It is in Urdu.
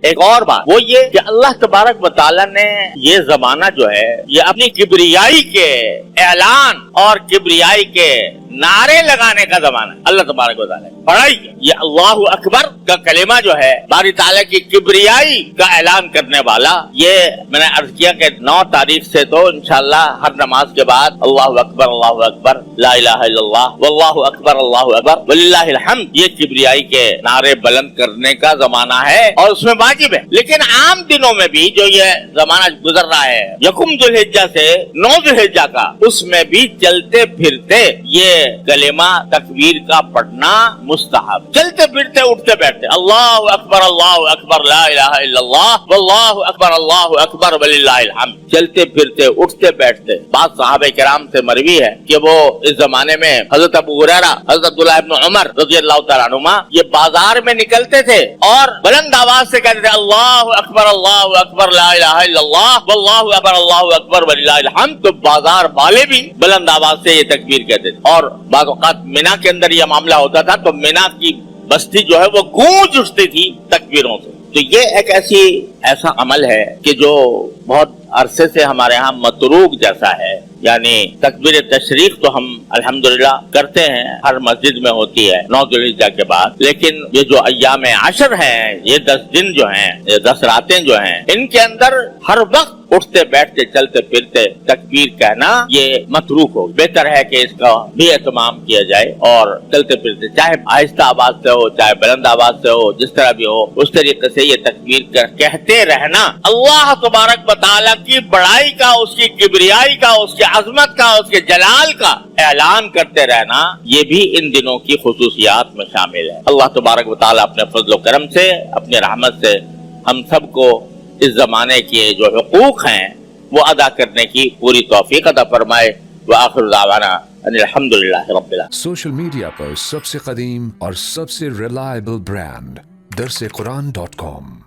ایک اور بات وہ یہ کہ اللہ تبارک و تعالیٰ نے یہ زمانہ جو ہے یہ اپنی کبریائی کے اعلان اور کبریائی کے نعرے لگانے کا زمانہ ہے. اللہ تبارک و تعالیٰ بڑائی یہ اللہ اکبر کا کلمہ جو ہے باری تعالیٰ کی کبریائی کا اعلان کرنے والا. یہ میں نے عرض کیا کہ 9 تاریخ سے تو انشاءاللہ ہر نماز کے بعد اللہ اکبر لا الہ الا اللہ واللہ اکبر وللہ الحمد یہ کبریائی کے نعرے بلند کرنے کا زمانہ ہے اور اس میں واجب ہے. لیکن عام دنوں میں بھی جو یہ زمانہ گزر رہا ہے یکم ذو الحجہ سے 9 ذو الحجہ کا اس میں بھی چلتے پھرتے یہ کلمہ تکبیر کا پڑھنا مستحب. چلتے پھرتے اٹھتے بیٹھتے اللہ اکبر لا الہ الا اللہ واللہ اکبر وللہ الحمد چلتے پھرتے اٹھتے بیٹھتے. بعض صحابہ کرام سے مروی ہے کہ وہ اس زمانے میں حضرت ابو ہریرہ حضرت عبداللہ ابن عمر رضی اللہ تعالیٰ عنہما یہ بازار میں نکلتے تھے اور بلند آواز سے کہتے تھے اللہ اکبر لا الہ الا اللہ واللہ اکبر وللہ الحمد. تو بازار والے بھی بلند آواز سے یہ تکبیر کہتے تھے. اور بعض اوقات مینا کے اندر یہ معاملہ ہوتا تھا تو مینا کی بستی جو ہے وہ گونج اٹھتی تھی تکبیروں سے. تو یہ ایک ایسا عمل ہے کہ جو بہت عرصے سے ہمارے ہاں متروک جیسا ہے. یعنی تکبیر تشریق تو ہم الحمدللہ کرتے ہیں ہر مسجد میں ہوتی ہے 9 ذو الحجہ کے بعد. لیکن یہ جو ایام عشر ہیں یہ 10 دن جو ہیں یہ 10 راتیں جو ہیں ان کے اندر ہر وقت اٹھتے بیٹھتے چلتے پھرتے تکبیر کہنا یہ متروک ہو. بہتر ہے کہ اس کا بھی اہتمام کیا جائے اور چلتے پھرتے چاہے آہستہ آواز سے ہو چاہے بلند آواز سے ہو جس طرح بھی ہو اس طریقے سے یہ تکبیر کہتے رہنا. اللہ تبارک و تعالیٰ کی بڑائی کا اس کی کبریائی کا اس کی عظمت کا اس کے جلال کا اعلان کرتے رہنا یہ بھی ان دنوں کی خصوصیات میں شامل ہے. اللہ تبارک و تعالیٰ اپنے فضل و کرم سے اپنے رحمت سے ہم سب کو اس زمانے کے جو حقوق ہیں وہ ادا کرنے کی پوری توفیق عطا فرمائے. وآخر دعوانا ان الحمدللہ رب العالمین. سوشل میڈیا پر سب سے قدیم اور سب سے ریلائبل برانڈ درسقرآن.com